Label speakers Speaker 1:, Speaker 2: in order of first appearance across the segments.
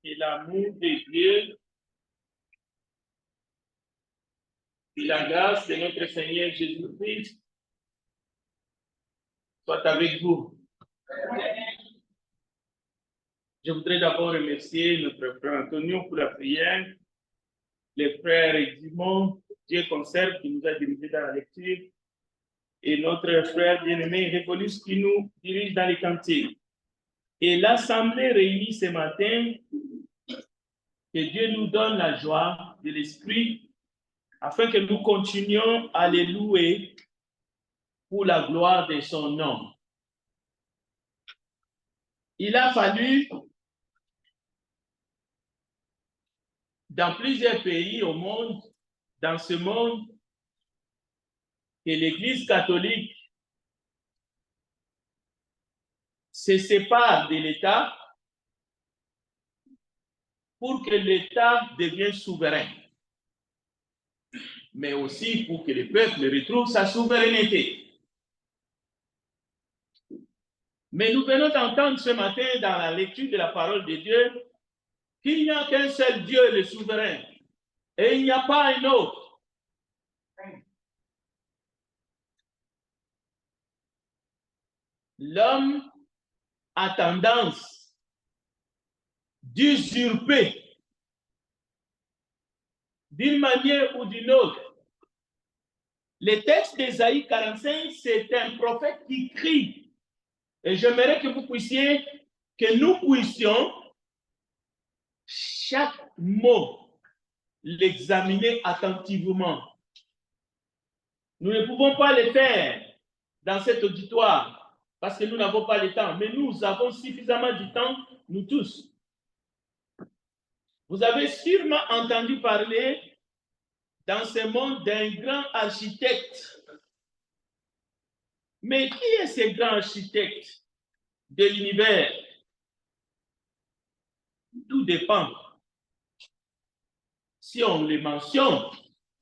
Speaker 1: et l'amour de Dieu et la grâce de notre Seigneur Jésus-Christ soit avec vous. Je voudrais d'abord remercier notre frère Antonio pour la prière, les frères Edmond, Dieu conserve, qui nous a dirigés dans la lecture, et notre frère bien-aimé Révolus qui nous dirige dans les cantiques. Et l'assemblée réunie ce matin, que Dieu nous donne la joie de l'esprit afin que nous continuions à les louer pour la gloire de son nom. Il a fallu, dans plusieurs pays au monde, dans ce monde, que l'Église catholique se sépare de l'État pour que l'État devienne souverain, mais aussi pour que le peuple retrouve sa souveraineté. Mais nous venons d'entendre ce matin dans la lecture de la parole de Dieu qu'il n'y a qu'un seul Dieu, le souverain, et il n'y a pas un autre. L'homme a tendance d'usurper d'une manière ou d'une autre. Le texte d'Ésaïe 45, c'est un prophète qui crie. Et j'aimerais que nous puissions chaque mot l'examiner attentivement. Nous ne pouvons pas le faire dans cet auditoire parce que nous n'avons pas le temps, mais nous avons suffisamment du temps, nous tous. Vous avez sûrement entendu parler dans ce monde d'un grand architecte. Mais qui est ce grand architecte de l'univers? Tout dépend. Si on le mentionne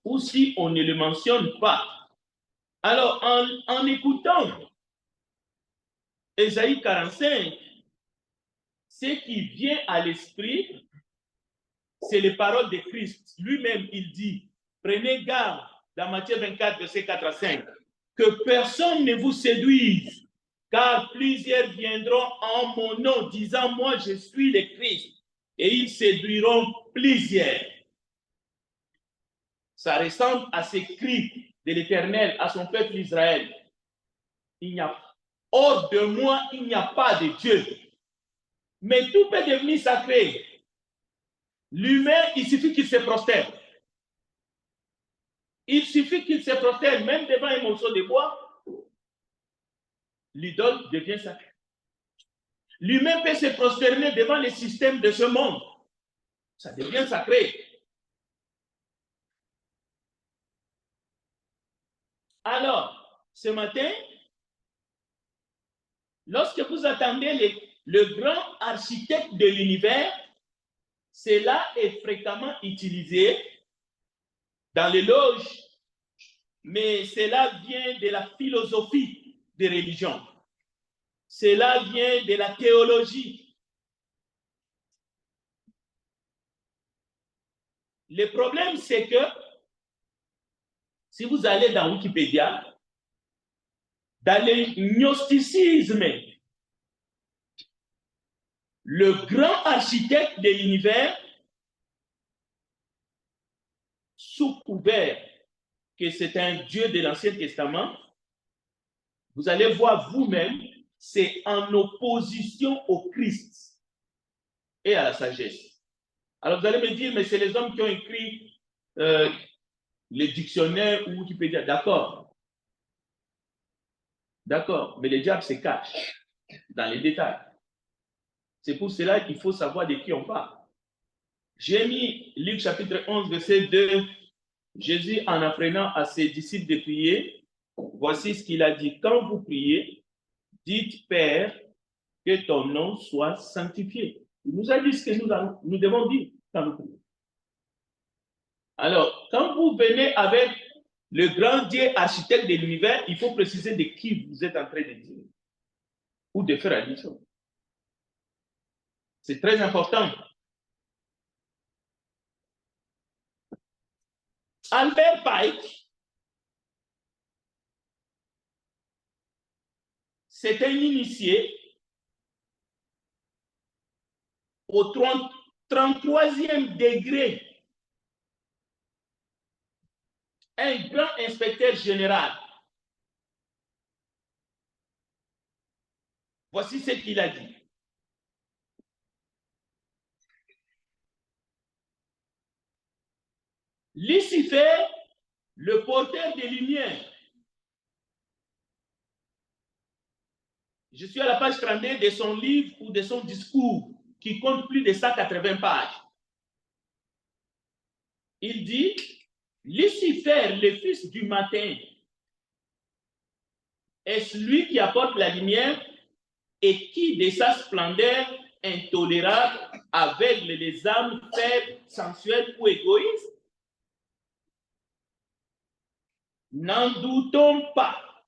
Speaker 1: ou si on ne le mentionne pas. Alors, en écoutant Ésaïe 45, ce qui vient à l'esprit, c'est les paroles de Christ. Lui-même, il dit, prenez garde, dans Matthieu 24, verset 4 à 5, que personne ne vous séduise, car plusieurs viendront en mon nom, disant, moi, je suis le Christ, et ils séduiront plusieurs. Ça ressemble à ces cris de l'Éternel à son peuple Israël. Hors de moi, il n'y a pas de Dieu. Mais tout peut devenir sacré. L'humain, il suffit qu'il se prosterne. Il suffit qu'il se prosterne, même devant un morceau de bois, l'idole devient sacrée. L'humain peut se prosterner devant les systèmes de ce monde. Ça devient sacré. Alors, ce matin, lorsque vous attendez le grand architecte de l'univers, cela est fréquemment utilisé dans les loges, mais cela vient de la philosophie des religions. Cela vient de la théologie. Le problème, c'est que si vous allez dans Wikipédia, dans le gnosticisme, le grand architecte de l'univers, sous couvert que c'est un Dieu de l'Ancien Testament, vous allez voir vous-même, c'est en opposition au Christ et à la sagesse. Alors vous allez me dire, mais c'est les hommes qui ont écrit les dictionnaires ou Wikipédia. D'accord. D'accord, mais le diable se cache dans les détails. C'est pour cela qu'il faut savoir de qui on parle. J'ai mis Luc chapitre 11, verset 2. Jésus, en apprenant à ses disciples de prier, voici ce qu'il a dit. Quand vous priez, dites, Père, que ton nom soit sanctifié. Il nous a dit ce que nous devons dire quand nous prions. Alors, quand vous venez avec le grand Dieu architecte de l'univers, il faut préciser de qui vous êtes en train de dire ou de faire allusion. C'est très important. Albert Pike, c'est un initié au 33e degré, un grand inspecteur général. Voici ce qu'il a dit. Lucifer, le porteur des lumières. Je suis à la page 32 de son livre ou de son discours qui compte plus de 180 pages. Il dit, Lucifer, le fils du matin, est celui qui apporte la lumière et qui, de sa splendeur intolérable, aveugle les âmes faibles, sensuelles ou égoïstes? N'en doutons pas,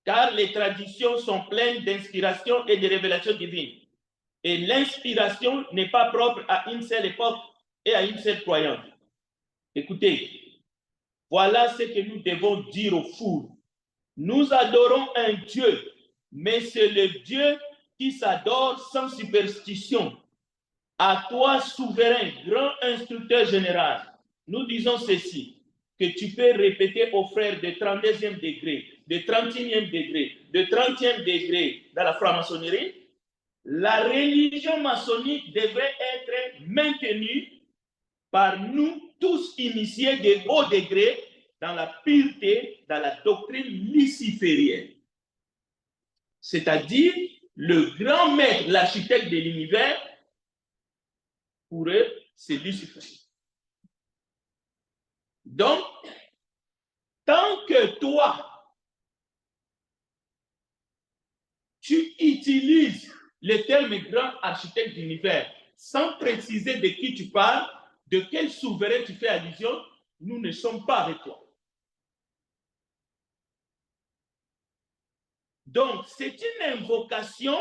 Speaker 1: car les traditions sont pleines d'inspiration et de révélations divines. Et l'inspiration n'est pas propre à une seule époque et à une seule croyance. Écoutez, voilà ce que nous devons dire aux fous. Nous adorons un Dieu, mais c'est le Dieu qui s'adore sans superstition. À toi, souverain, grand instructeur général, nous disons ceci, que tu peux répéter aux frères de 32e degré, de 31e degré, de 30e degré dans la franc-maçonnerie. La religion maçonnique devrait être maintenue par nous tous initiés de haut degré dans la pureté, dans la doctrine luciférienne. C'est-à-dire le grand maître, l'architecte de l'univers, pour eux, c'est Lucifer. Donc, tant que toi, tu utilises le terme grand architecte d'univers sans préciser de qui tu parles, de quel souverain tu fais allusion, nous ne sommes pas avec toi. Donc, c'est une invocation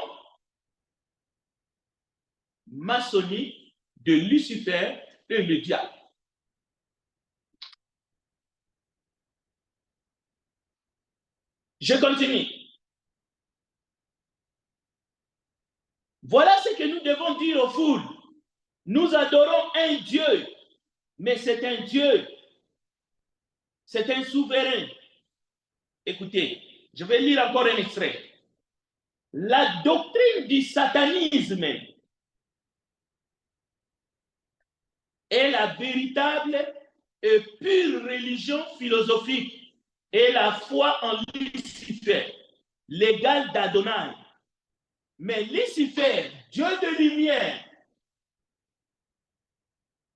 Speaker 1: maçonnique de Lucifer et le diable. Je continue. Voilà ce que nous devons dire aux foules. Nous adorons un Dieu, mais c'est un Dieu. C'est un souverain. Écoutez, je vais lire encore un extrait. La doctrine du satanisme est la véritable et pure religion philosophique et la foi en Lucifer, l'égal d'Adonai. Mais Lucifer, Dieu de lumière,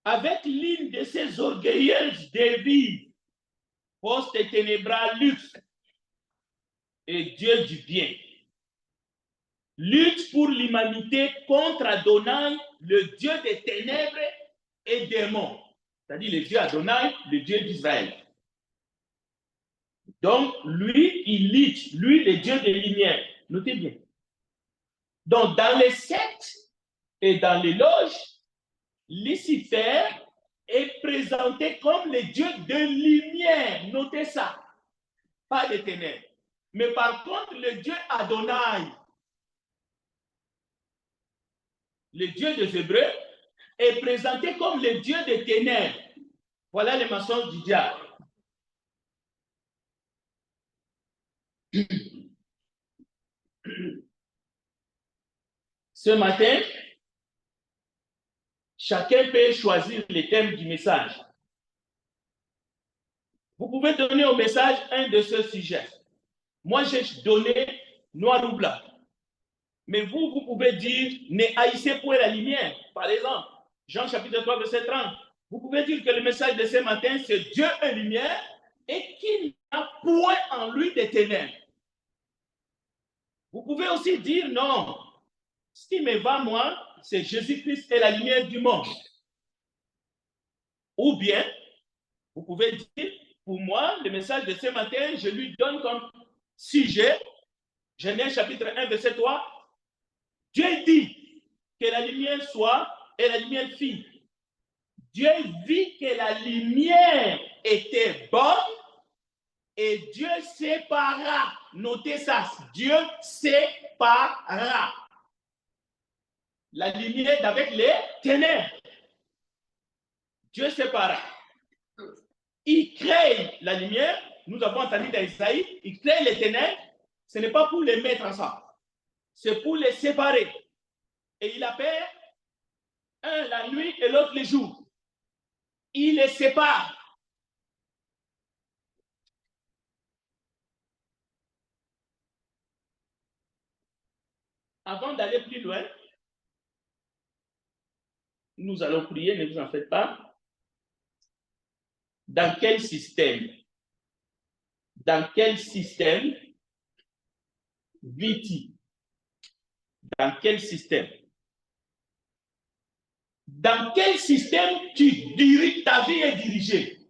Speaker 1: avec l'une de ses orgueilleuses dévies, poste ténébral luxe et Dieu du bien, lutte pour l'humanité contre Adonai, le Dieu des ténèbres et démons, c'est-à-dire le Dieu Adonai, le Dieu d'Israël. Donc, lui, il lutte, lui, le Dieu des lumières. Notez bien. Donc, dans les sectes et dans les loges, Lucifer est présenté comme le Dieu de lumière. Notez ça. Pas de ténèbres. Mais par contre, le Dieu Adonai, le Dieu des Hébreux, est présenté comme le Dieu des ténèbres. Voilà les maçons du diable. Ce matin, chacun peut choisir le thème du message. Vous pouvez donner au message un de ce sujet. Moi, j'ai donné noir ou blanc. Mais vous, vous pouvez dire ne haïssez point la lumière. Par exemple, Jean chapitre 3, verset 30. Vous pouvez dire que le message de ce matin, c'est Dieu est lumière et qu'il n'a point en lui de ténèbres. Vous pouvez aussi dire non. Ce qui me va, moi, c'est Jésus-Christ et la lumière du monde. Ou bien, vous pouvez dire, pour moi, le message de ce matin, je lui donne comme sujet, Genèse chapitre 1, verset 3, Dieu dit que la lumière soit et la lumière fit. Dieu vit que la lumière était bonne et Dieu sépara. Notez ça, Dieu sépara la lumière d'avec les ténèbres. Dieu sépara. Il crée la lumière. Nous avons entendu dans Isaïe, il crée les ténèbres. Ce n'est pas pour les mettre ensemble. C'est pour les séparer. Et il appelle un la nuit et l'autre le jour. Il les sépare. Avant d'aller plus loin, nous allons prier, ne vous en faites pas. Dans quel système vit-il? Dans quel système? Dans quel système ta vie est dirigée?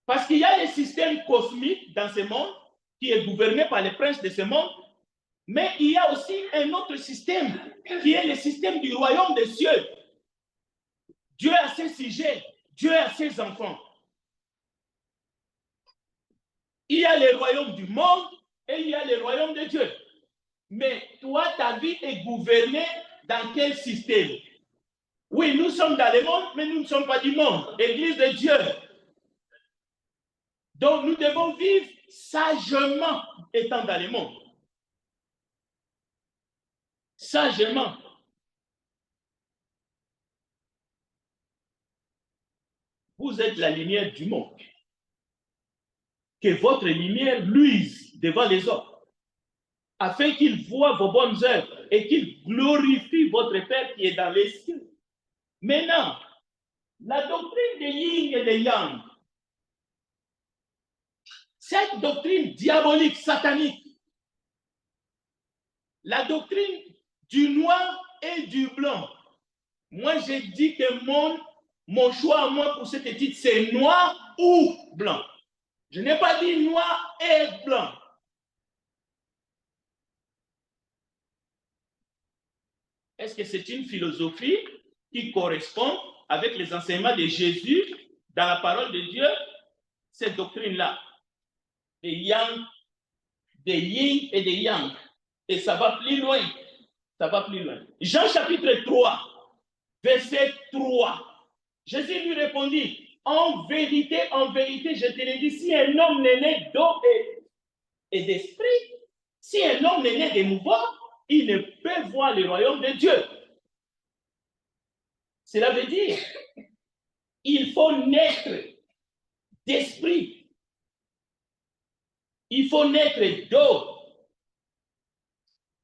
Speaker 1: Parce qu'il y a le système cosmique dans ce monde qui est gouverné par les princes de ce monde, mais il y a aussi un autre système qui est le système du royaume des cieux. Dieu a ses sujets, Dieu a ses enfants. Il y a le royaume du monde et il y a le royaume de Dieu. Mais toi, ta vie est gouvernée dans quel système? Oui, nous sommes dans le monde, mais nous ne sommes pas du monde. Église de Dieu. Donc, nous devons vivre sagement étant dans le monde. Sagement. Vous êtes la lumière du monde. Que votre lumière luise devant les autres, afin qu'ils voient vos bonnes œuvres et qu'ils glorifient votre Père qui est dans les cieux. Maintenant, la doctrine de yin et de yang, cette doctrine diabolique, satanique, la doctrine du noir et du blanc, moi j'ai dit que mon choix à moi pour cette étude, c'est noir ou blanc. Je n'ai pas dit noir et blanc. Est-ce que c'est une philosophie qui correspond avec les enseignements de Jésus dans la parole de Dieu? Cette doctrine-là, des yang, des yin et des yang. Et ça va plus loin. Ça va plus loin. Jean chapitre 3, verset 3. Jésus lui répondit, en vérité, je te le dis, si un homme n'est né d'eau et d'esprit, si un homme n'est né de nouveau, il ne peut voir le royaume de Dieu. Cela veut dire, il faut naître d'esprit. Il faut naître d'eau.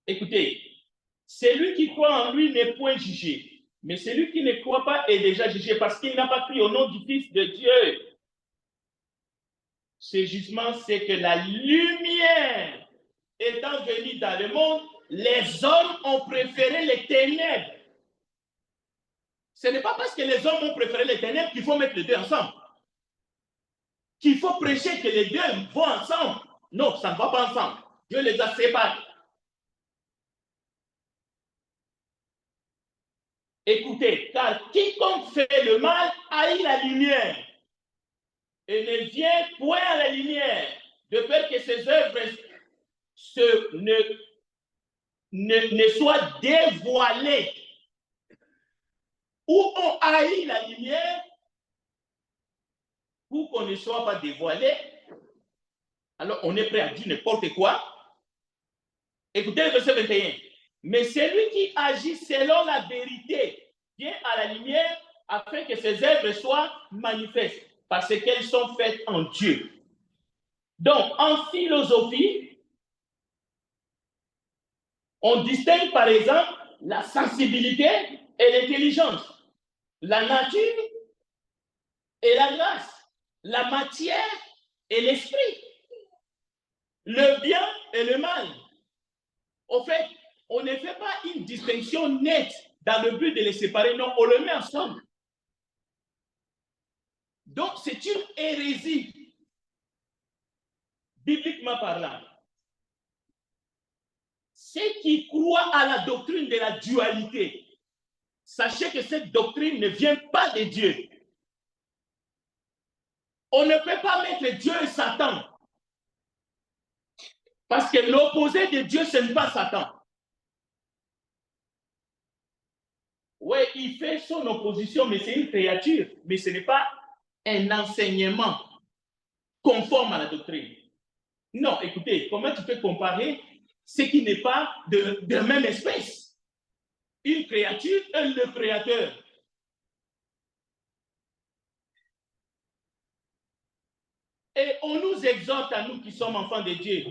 Speaker 1: Écoutez, celui qui croit en lui n'est point jugé, mais celui qui ne croit pas est déjà jugé parce qu'il n'a pas cru au nom du Fils de Dieu. Ce jugement, c'est que la lumière étant venue dans le monde, les hommes ont préféré les ténèbres. Ce n'est pas parce que les hommes ont préféré les ténèbres qu'il faut mettre les deux ensemble. Qu'il faut prêcher que les deux vont ensemble. Non, ça ne va pas ensemble. Dieu les a séparés. Écoutez, car quiconque fait le mal haït la lumière et ne vient point à la lumière, de peur que ses œuvres ne soient dévoilées. Ou on haït la lumière, pour qu'on ne soit pas dévoilé, alors on est prêt à dire n'importe quoi. Écoutez le verset 21. Mais celui qui agit selon la vérité vient à la lumière afin que ses œuvres soient manifestes, parce qu'elles sont faites en Dieu. Donc, en philosophie, on distingue par exemple la sensibilité et l'intelligence, la nature et la grâce, la matière et l'esprit, le bien et le mal. Au fait, on ne fait pas une distinction nette dans le but de les séparer, non, on le met ensemble. Donc, c'est une hérésie, bibliquement parlant. Ceux qui croient à la doctrine de la dualité, sachez que cette doctrine ne vient pas de Dieu. On ne peut pas mettre Dieu et Satan. Parce que l'opposé de Dieu, ce n'est pas Satan. Oui, il fait son opposition, mais c'est une créature. Mais ce n'est pas un enseignement conforme à la doctrine. Non, écoutez, comment tu peux comparer ce qui n'est pas de la même espèce? Une créature et le créateur. Et on nous exhorte à nous qui sommes enfants de Dieu.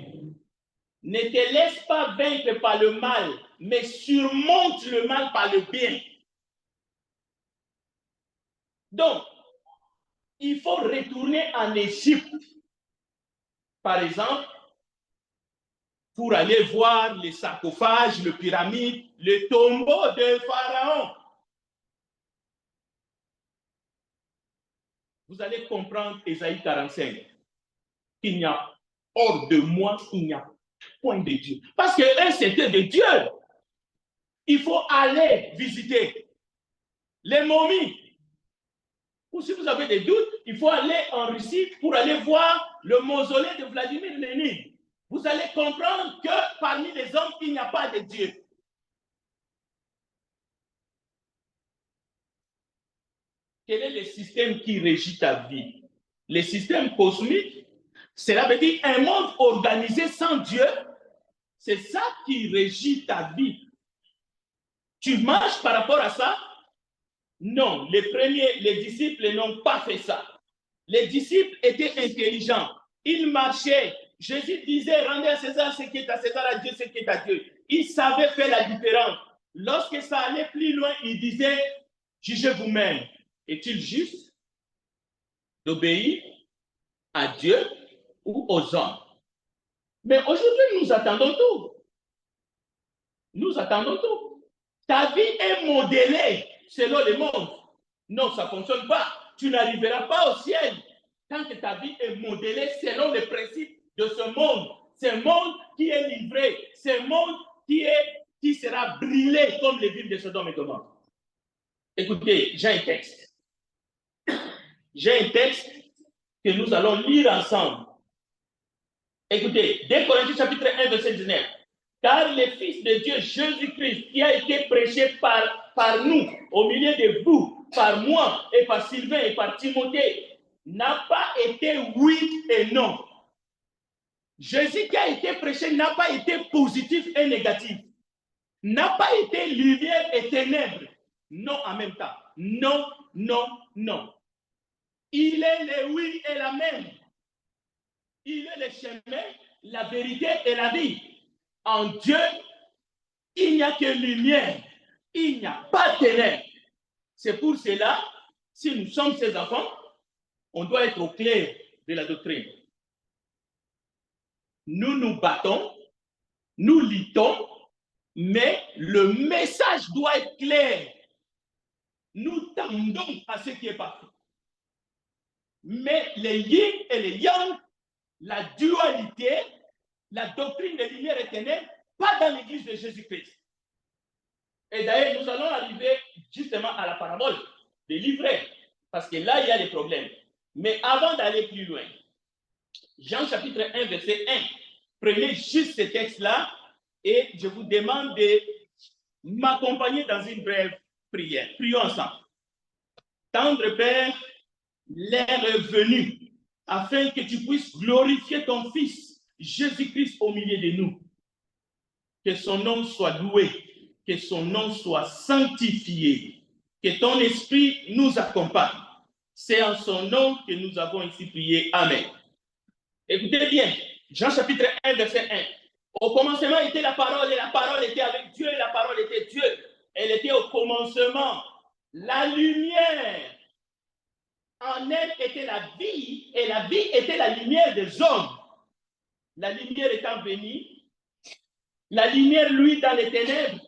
Speaker 1: Ne te laisse pas vaincre par le mal, mais surmonte le mal par le bien. Donc, il faut retourner en Égypte, par exemple, pour aller voir les sarcophages, les pyramides, le tombeau de Pharaon. Vous allez comprendre Ésaïe 45. Il n'y a hors de moi, il n'y a point de Dieu. Parce que eux, c'était de Dieu. Il faut aller visiter les momies. Ou si vous avez des doutes, il faut aller en Russie pour aller voir le mausolée de Vladimir Lénine. Vous allez comprendre que parmi les hommes, il n'y a pas de Dieu. Quel est le système qui régit ta vie? Le système cosmique, cela veut dire un monde organisé sans Dieu. C'est ça qui régit ta vie. Tu marches par rapport à ça? Non, les disciples n'ont pas fait ça. Les disciples étaient intelligents. Ils marchaient. Jésus disait, rendez à César ce qui est à César, à Dieu ce qui est à Dieu. Ils savaient faire la différence. Lorsque ça allait plus loin, ils disaient, jugez vous-même. Est-il juste d'obéir à Dieu ou aux hommes? Mais aujourd'hui, nous attendons tout. Nous attendons tout. Ta vie est modélée selon le monde. Non, ça ne fonctionne pas. Tu n'arriveras pas au ciel tant que ta vie est modélée selon les principes de ce monde. Ce monde qui est livré, ce monde qui sera brûlé comme les villes de Sodome et Gomorrhe. Écoutez, j'ai un texte. J'ai un texte que nous allons lire ensemble. Écoutez, 2 Corinthiens chapitre 1, verset 19. Car le Fils de Dieu, Jésus-Christ, qui a été prêché par nous, au milieu de vous, par moi et par Sylvain et par Timothée, n'a pas été oui et non. Jésus qui a été prêché n'a pas été positif et négatif. N'a pas été lumière et ténèbres. Non en même temps. Non, non, non. Il est le oui et la même. Il est le chemin, la vérité et la vie. En Dieu, il n'y a que lumière. Il n'y a pas de ténèbres. C'est pour cela, si nous sommes ses enfants, on doit être au clair de la doctrine. Nous nous battons, nous luttons, mais le message doit être clair. Nous tendons à ce qui est parfait. Mais les yin et les yang, la dualité, la doctrine de lumière et ténèbres, pas dans l'église de Jésus-Christ. Et d'ailleurs, nous allons arriver justement à la parabole des livrets, parce que là, il y a des problèmes. Mais avant d'aller plus loin, Jean chapitre 1, verset 1, prenez juste ce texte-là et je vous demande de m'accompagner dans une brève prière. Prions ensemble. Tendre Père, l'heure est venue afin que tu puisses glorifier ton Fils, Jésus-Christ, au milieu de nous. Que son nom soit loué, que son nom soit sanctifié, que ton esprit nous accompagne. C'est en son nom que nous avons ici prié. Amen. Écoutez bien, Jean chapitre 1, verset 1. Au commencement était la parole et la parole était avec Dieu et la parole était Dieu. Elle était au commencement. La lumière, en elle était la vie et la vie était la lumière des hommes. La lumière étant venue, la lumière lui dans les ténèbres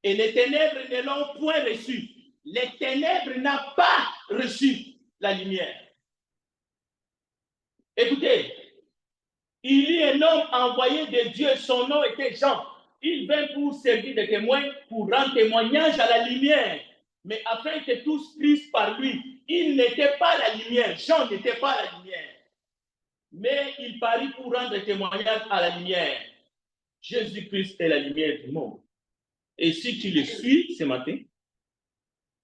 Speaker 1: et les ténèbres ne l'ont point reçu. Les ténèbres n'ont pas reçu la lumière. Écoutez, il y a un homme envoyé de Dieu, son nom était Jean. Il vint pour servir de témoin, pour rendre témoignage à la lumière, mais afin que tous crissent par lui. Il n'était pas la lumière, Jean n'était pas la lumière, mais il parut pour rendre témoignage à la lumière. Jésus-Christ est la lumière du monde. Et si tu le suis ce matin,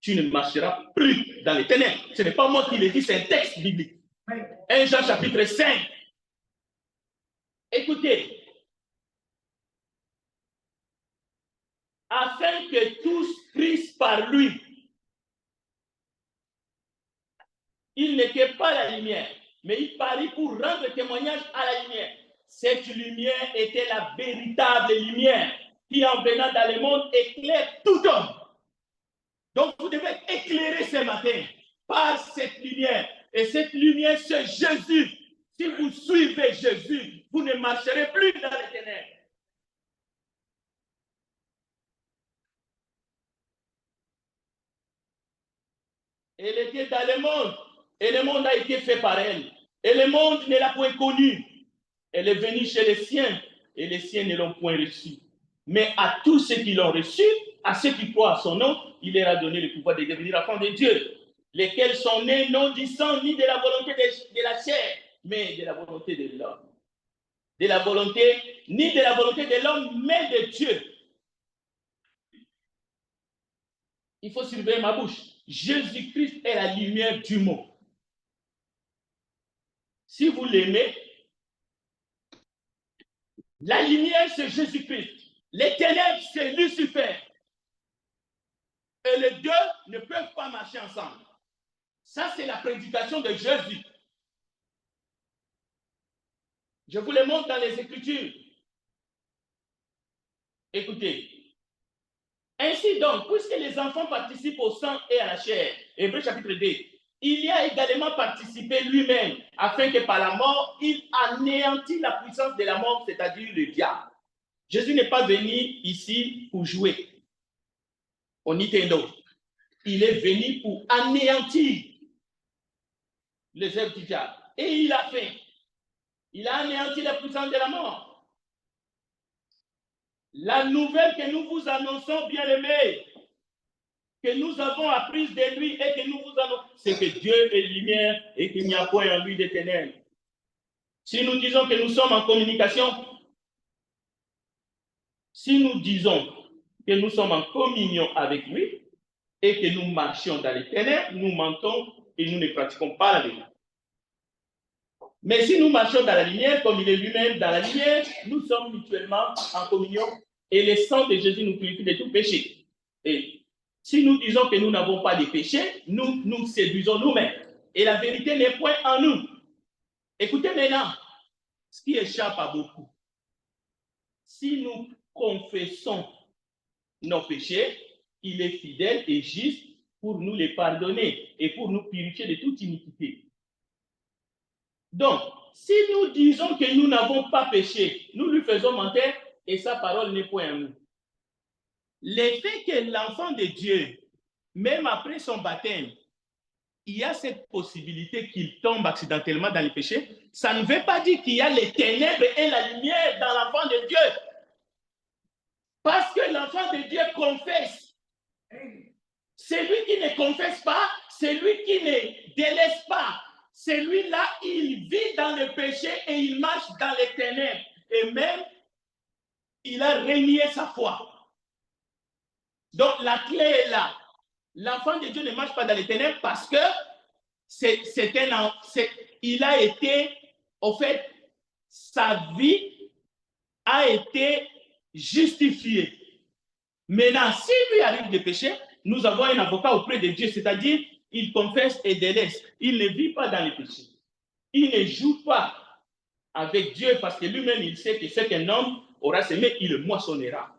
Speaker 1: tu ne marcheras plus dans les ténèbres. Ce n'est pas moi qui le dis, c'est un texte biblique. 1 Jean chapitre 5. Écoutez, afin que tous crissent par lui. Il n'était pas la lumière, mais il parut pour rendre témoignage à la lumière. Cette lumière était la véritable lumière qui, en venant dans le monde, éclaire tout homme. Donc, vous devez être éclairé ce matin par cette lumière. Et cette lumière, c'est Jésus. Si vous suivez Jésus, vous ne marcherez plus dans les ténèbres. Elle était dans le monde, et le monde a été fait par elle. Et le monde ne l'a point connue. Elle est venue chez les siens, et les siens ne l'ont point reçue. Mais à tous ceux qui l'ont reçue, à ceux qui croient à son nom, il leur a donné le pouvoir de devenir enfants de Dieu, lesquels sont nés non du sang ni de la volonté de la chair, mais de la volonté de l'homme. De la volonté, ni de la volonté de l'homme, mais de Dieu. Il faut surveiller ma bouche. Jésus-Christ est la lumière du monde. Si vous l'aimez, la lumière, c'est Jésus-Christ. Les ténèbres, c'est Lucifer. Et les deux ne peuvent pas marcher ensemble. Ça, c'est la prédication de Jésus. Je vous le montre dans les Écritures. Écoutez. Ainsi donc, puisque les enfants participent au sang et à la chair, Hébreux chapitre 2, il y a également participé lui-même, afin que par la mort, il anéantisse la puissance de la mort, c'est-à-dire le diable. Jésus n'est pas venu ici pour jouer au Nintendo. Il est venu pour anéantir les œuvres du diable. Et il a fait. Il a anéanti la puissance de la mort. La nouvelle que nous vous annonçons, bien-aimés, que nous avons apprise de lui et que nous vous annonçons, c'est que Dieu est lumière et qu'il n'y a point en lui de ténèbres. Si nous disons que nous sommes en communication, si nous disons que nous sommes en communion avec lui et que nous marchions dans les ténèbres, nous mentons et nous ne pratiquons pas la vérité. Mais si nous marchons dans la lumière, comme il est lui-même dans la lumière, nous sommes mutuellement en communion et le sang de Jésus nous purifie de tout péché. Et si nous disons que nous n'avons pas de péché, nous nous séduisons nous-mêmes. Et la vérité n'est point en nous. Écoutez maintenant, ce qui échappe à beaucoup. Si nous confessons nos péchés, il est fidèle et juste pour nous les pardonner et pour nous purifier de toute iniquité. Donc, si nous disons que nous n'avons pas péché, nous lui faisons mentir et sa parole n'est point en nous. L'effet que l'enfant de Dieu, même après son baptême, il y a cette possibilité qu'il tombe accidentellement dans le péché, ça ne veut pas dire qu'il y a les ténèbres et la lumière dans l'enfant de Dieu. Parce que l'enfant de Dieu confesse. Celui qui ne confesse pas, celui qui ne délaisse pas, celui-là, il vit dans le péché et il marche dans les ténèbres. Et même, il a renié sa foi. Donc, la clé est là. L'enfant de Dieu ne marche pas dans les ténèbres parce que il a été, au fait, sa vie a été justifiée. Maintenant, s'il lui arrive des péchés, nous avons un avocat auprès de Dieu, c'est-à-dire, il confesse et délaisse. Il ne vit pas dans les péchés. Il ne joue pas avec Dieu parce que lui-même, il sait que ce qu'un homme aura semé, il le moissonnera.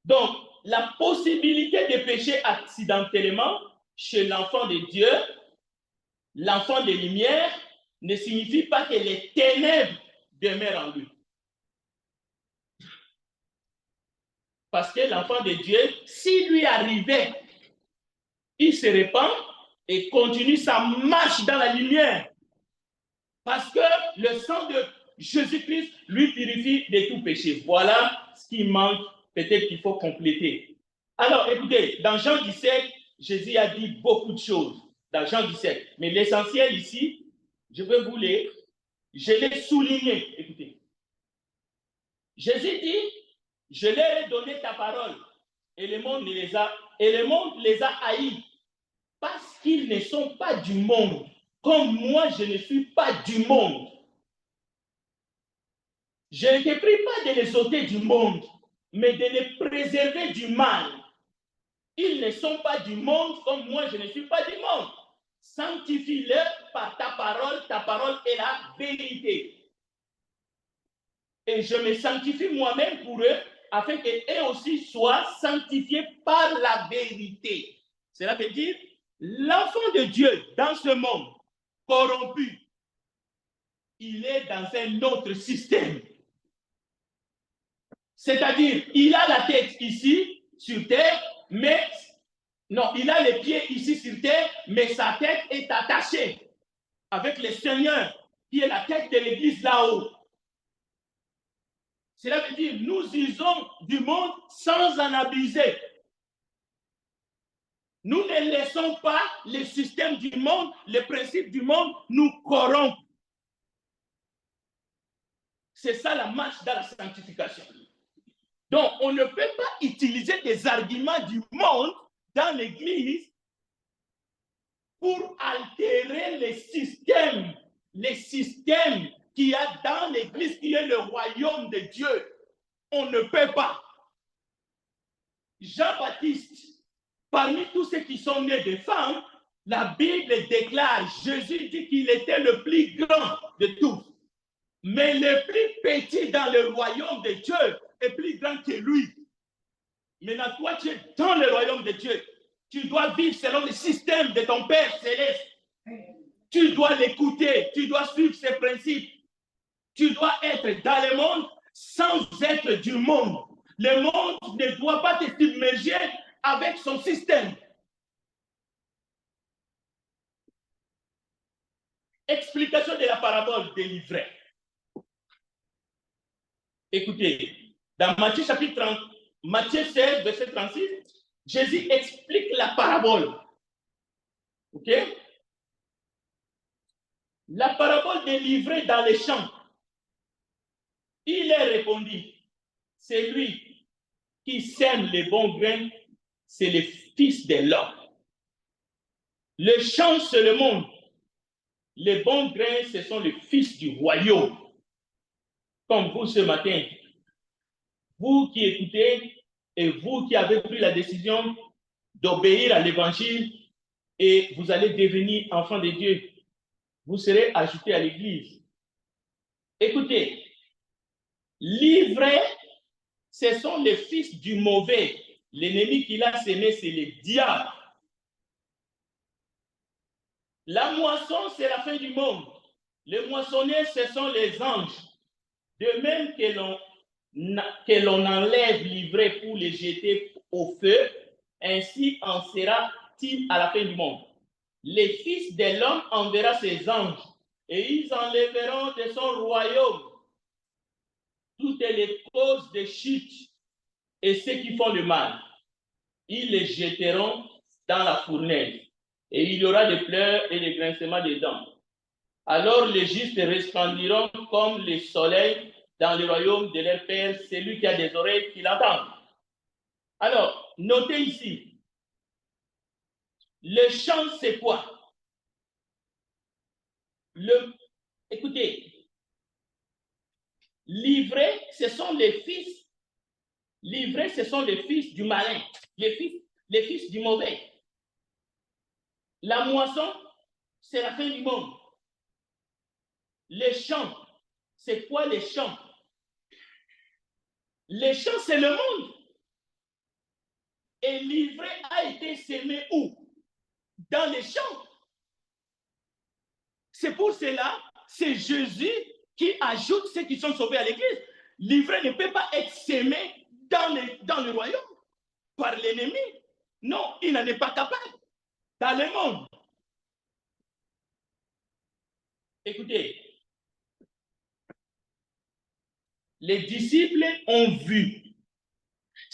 Speaker 1: Donc, la possibilité de pécher accidentellement chez l'enfant de Dieu, l'enfant de lumière, ne signifie pas que les ténèbres demeurent en lui. Parce que l'enfant de Dieu, s'il lui arrivait, il se répand et continue sa marche dans la lumière. Parce que le sang de Jésus-Christ lui purifie de tout péché. Voilà ce qui manque, peut-être qu'il faut compléter. Alors, écoutez, dans Jean 17, Jésus a dit beaucoup de choses. Dans Jean 17. Mais l'essentiel ici, je vais vous les... Je l'ai souligné. Écoutez. Jésus dit, je leur ai donné ta parole. Et le monde les a haïs. Parce qu'ils ne sont pas du monde. Comme moi, je ne suis pas du monde. Je ne te prie pas de les ôter du monde, mais de les préserver du mal. Ils ne sont pas du monde comme moi, je ne suis pas du monde. Sanctifie-les par ta parole est la vérité. Et je me sanctifie moi-même pour eux, afin qu'eux aussi soient sanctifiés par la vérité. Cela veut dire, l'enfant de Dieu dans ce monde corrompu, il est dans un autre système. C'est-à-dire, il a la tête ici, sur terre, mais non, il a les pieds ici sur terre, mais sa tête est attachée avec le Seigneur, qui est la tête de l'Église là-haut. Cela veut dire, nous usons du monde sans en abuser. Nous ne laissons pas le système du monde, les principes du monde nous corrompre. C'est ça la marche dans la sanctification. Donc, on ne peut pas utiliser des arguments du monde dans l'Église pour altérer les systèmes qu'il y a dans l'Église, qui est le royaume de Dieu. On ne peut pas. Jean-Baptiste, parmi tous ceux qui sont nés de femmes, la Bible déclare, Jésus dit qu'il était le plus grand de tous. Mais le plus petit dans le royaume de Dieu est plus grand que lui. Maintenant, toi, tu es dans le royaume de Dieu. Tu dois vivre selon le système de ton Père céleste. Tu dois l'écouter, tu dois suivre ses principes. Tu dois être dans le monde sans être du monde. Le monde ne doit pas te submerger avec son système. Explication de la parabole des livrets. Écoutez, dans Matthieu chapitre 30, Matthieu 16, verset 36, Jésus explique la parabole. OK? La parabole des livrets dans les champs. Il est répondu, c'est lui qui sème les bons grains, c'est le fils de l'homme. Le champ, c'est le monde. Les bons grains, ce sont les fils du royaume. Comme vous ce matin, vous qui écoutez et vous qui avez pris la décision d'obéir à l'évangile et vous allez devenir enfant de Dieu, vous serez ajouté à l'église. Écoutez, l'ivraie, ce sont les fils du mauvais. L'ennemi qu'il a sémé, c'est le diable. La moisson, c'est la fin du monde. Les moissonneurs, ce sont les anges. De même que l'on enlève l'ivraie pour les jeter au feu, ainsi en sera-t-il à la fin du monde. Les fils de l'homme enverra ses anges, et ils enlèveront de son royaume toutes les causes de chute et ceux qui font le mal. Ils les jetteront dans la fournaise, et il y aura des pleurs et des grincements de dents. Alors les justes resplendiront comme le soleil dans le royaume de leur Père, celui qui a des oreilles qui l'entendent. Alors, notez ici, le champ, c'est quoi? Écoutez, livrés, ce sont les fils. Livrés, ce sont les fils du malin, les fils du mauvais. La moisson, c'est la fin du monde. Les champs, c'est quoi les champs? Les champs, c'est le monde. Et l'ivraie a été sémé où? Dans les champs. C'est pour cela, c'est Jésus qui ajoute ceux qui sont sauvés à l'église. L'ivraie ne peut pas être sémé dans le royaume par l'ennemi. Non, il n'en est pas capable. Dans le monde. Écoutez, les disciples ont vu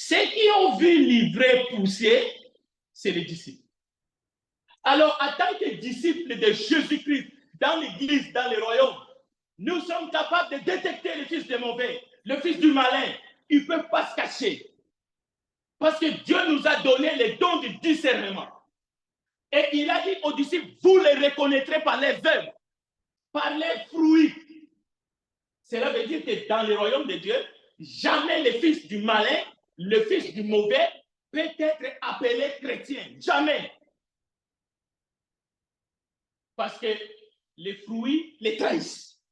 Speaker 1: Ceux qui ont vu l'ivraie pousser, c'est les disciples. Alors, en tant que disciples de Jésus-Christ, dans l'Église, dans le royaume, nous sommes capables de détecter le fils du mauvais, le fils du malin. Ils ne peuvent pas se cacher. Parce que Dieu nous a donné les dons du discernement. Et il a dit aux disciples, vous les reconnaîtrez par les œuvres, par les fruits. Cela veut dire que dans le royaume de Dieu, jamais le fils du malin, le fils du mauvais, peut être appelé chrétien. Jamais. Parce que les fruits les trahissent.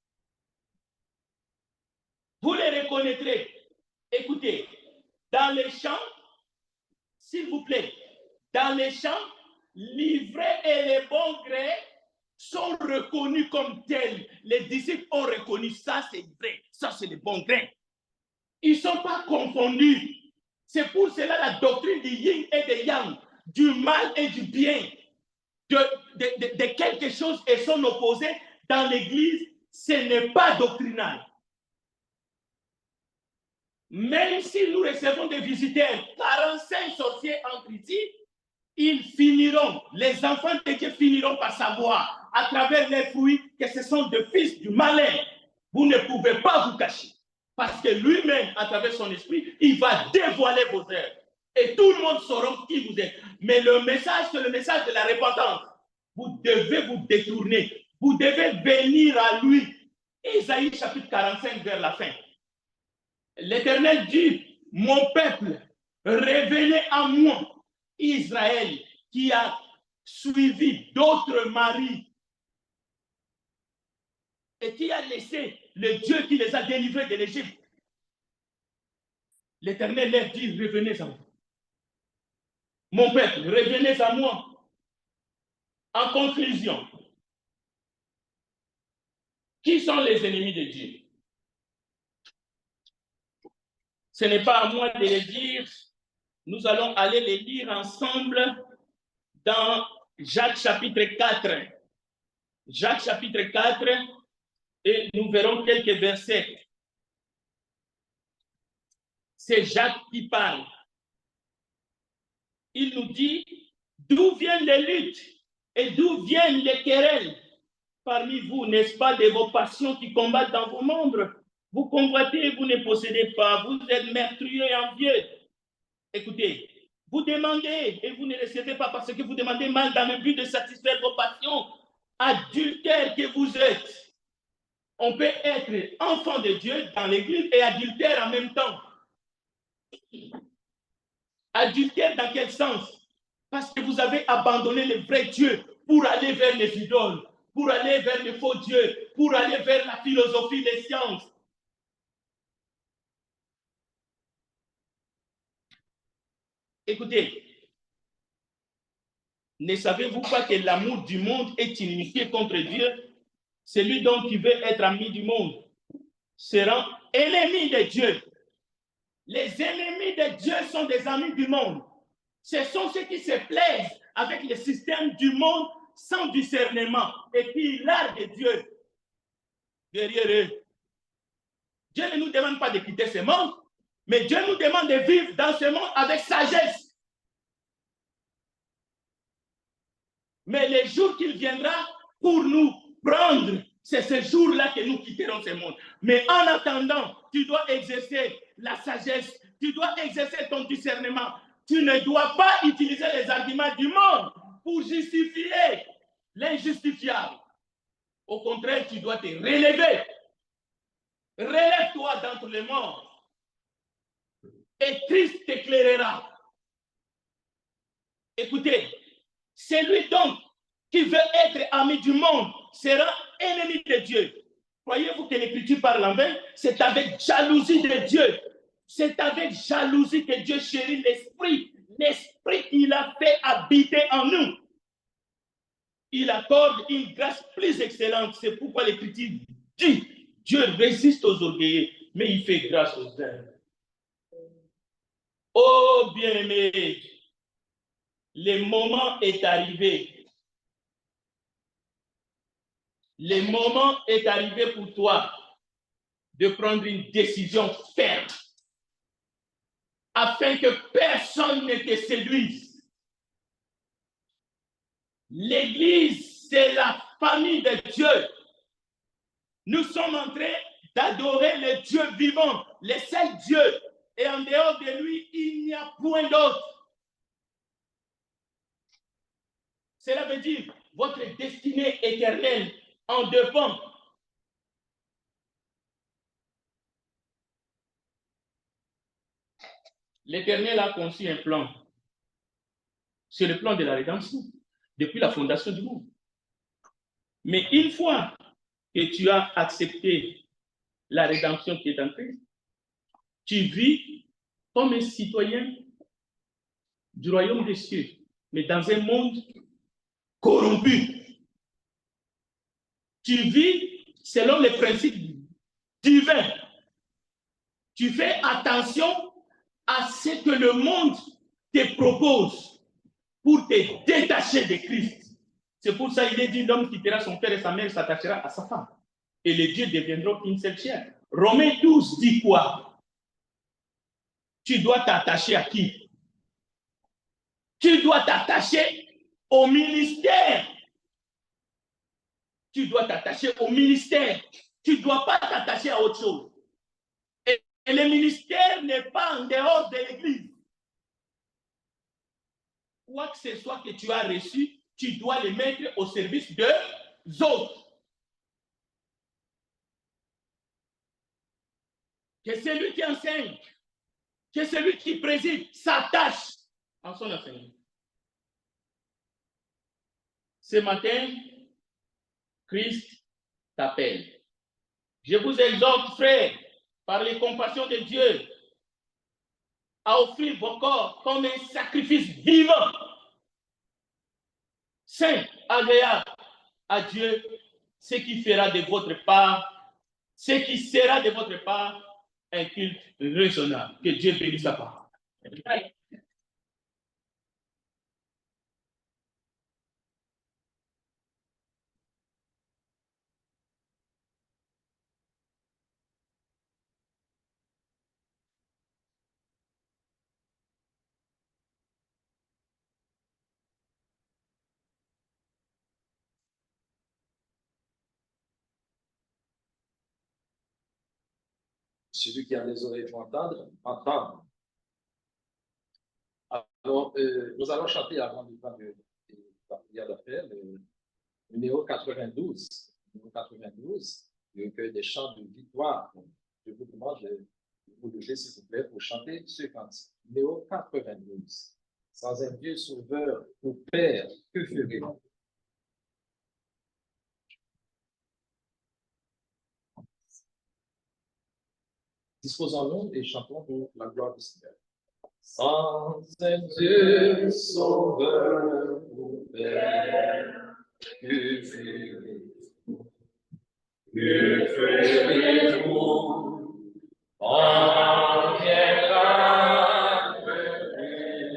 Speaker 1: Vous les reconnaîtrez. Écoutez, dans les champs, s'il vous plaît, dans les champs, l'ivraie et les bons grés sont reconnus comme tels. Les disciples ont reconnu ça, c'est vrai, ça, c'est les bons grains. Ils ne sont pas confondus. C'est pour cela la doctrine du yin et du yang, du mal et du bien, de quelque chose et son opposé dans l'Église, ce n'est pas doctrinal. Même si nous recevons des visiteurs, 45 sorciers entre ici, ils finiront, les enfants de Dieu finiront par savoir à travers les fruits que ce sont des fils du malin. Vous ne pouvez pas vous cacher. Parce que lui-même, à travers son esprit, il va dévoiler vos œuvres. Et tout le monde saura qui vous êtes. Mais le message, c'est le message de la repentance. Vous devez vous détourner. Vous devez venir à lui. Isaïe chapitre 45 vers la fin. L'Éternel dit, mon peuple, revenez à moi. Israël qui a suivi d'autres maris et qui a laissé le Dieu qui les a délivrés de l'Égypte. L'Éternel leur dit, revenez à moi. Mon peuple, revenez à moi. En conclusion, qui sont les ennemis de Dieu? Ce n'est pas à moi de les dire. Nous allons aller les lire ensemble dans Jacques chapitre 4. Jacques chapitre 4, et nous verrons quelques versets. C'est Jacques qui parle. Il nous dit d'où viennent les luttes et d'où viennent les querelles parmi vous, n'est-ce pas, de vos passions qui combattent dans vos membres. Vous convoitez et vous ne possédez pas, vous êtes meurtriers et envieux. Écoutez, vous demandez et vous ne recevez pas parce que vous demandez mal dans le but de satisfaire vos passions. Adultères que vous êtes. On peut être enfant de Dieu dans l'église et adultère en même temps. Adultère dans quel sens? Parce que vous avez abandonné le vrai Dieu pour aller vers les idoles, pour aller vers les faux dieux, pour aller vers la philosophie des sciences. Écoutez, ne savez-vous pas que l'amour du monde est inimitié contre Dieu? Celui donc qui veut être ami du monde sera ennemi de Dieu. Les ennemis de Dieu sont des amis du monde. Ce sont ceux qui se plaisent avec le système du monde sans discernement et qui larguent Dieu derrière eux. Dieu ne nous demande pas de quitter ce monde, mais Dieu nous demande de vivre dans ce monde avec sagesse. Mais le jour qu'il viendra pour nous prendre, c'est ce jour-là que nous quitterons ce monde. Mais en attendant, tu dois exercer la sagesse, tu dois exercer ton discernement. Tu ne dois pas utiliser les arguments du monde pour justifier l'injustifiable. Au contraire, tu dois te relever. Relève-toi d'entre les morts et Christ t'éclairera. Écoutez, celui donc qui veut être ami du monde sera ennemi de Dieu. Croyez-vous que l'Écriture parle en vain? C'est avec jalousie de Dieu. C'est avec jalousie que Dieu chérit l'esprit. L'esprit qu'il a fait habiter en nous. Il accorde une grâce plus excellente. C'est pourquoi l'Écriture dit, Dieu résiste aux orgueilleux, mais il fait grâce aux humbles. Oh bien-aimé, le moment est arrivé. Le moment est arrivé pour toi de prendre une décision ferme. afin que personne ne te séduise. L'Église, c'est la famille de Dieu. Nous sommes en train d'adorer le Dieu vivant, le seul Dieu. Et en dehors de lui, il n'y a point d'autre. Cela veut dire votre destinée éternelle en dépend. L'Éternel a conçu un plan. C'est le plan de la rédemption, depuis la fondation du monde. Mais une fois que tu as accepté la rédemption qui est en Christ, tu vis comme un citoyen du royaume des cieux, mais dans un monde corrompu. Tu vis selon les principes divins. Tu fais attention à ce que le monde te propose pour te détacher de Christ. C'est pour ça qu'il est dit, l'homme quittera son père et sa mère, s'attachera à sa femme. Et les dieux deviendront une seule chair. Romains 12 dit quoi? Tu dois t'attacher à qui? Tu dois t'attacher au ministère. Tu dois t'attacher au ministère. Tu ne dois pas t'attacher à autre chose. Et le ministère n'est pas en dehors de l'Église. Quoi que ce soit que tu as reçu, tu dois le mettre au service des autres. Que celui qui enseigne, que celui qui préside s'attache à son enseignement. Ce matin, Christ t'appelle. Je vous exhorte, frères, par les compassions de Dieu, à offrir vos corps comme un sacrifice vivant, saint, agréable à Dieu, ce qui fera de votre part, ce qui sera de votre part un culte raisonnable. Que Dieu bénisse sa part.
Speaker 2: Celui qui a des oreilles pour entendre, entendre. Alors, nous allons chanter avant de la prière d'appel, numéro 92. Numéro 92, le recueil des chants de victoire. Je vous demande de vous lever, s'il vous plaît, pour chanter ce cantique. Numéro 92. Sans un Dieu sauveur ou Père, que ferez-vous? Disposons-nous et chantons pour la gloire du Seigneur. Sans un Dieu sauveur ou Père, que ferez-vous? Que ferez-vous? En viendra l'Éternel.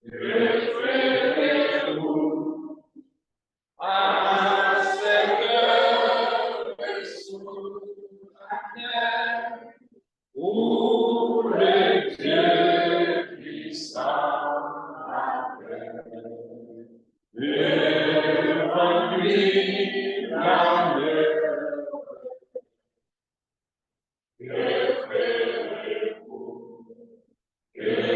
Speaker 2: Que ferez-vous? À cette heure sous la terre, où le Dieu puissant appelle, devant lui la mer. Que ferez-vous? Que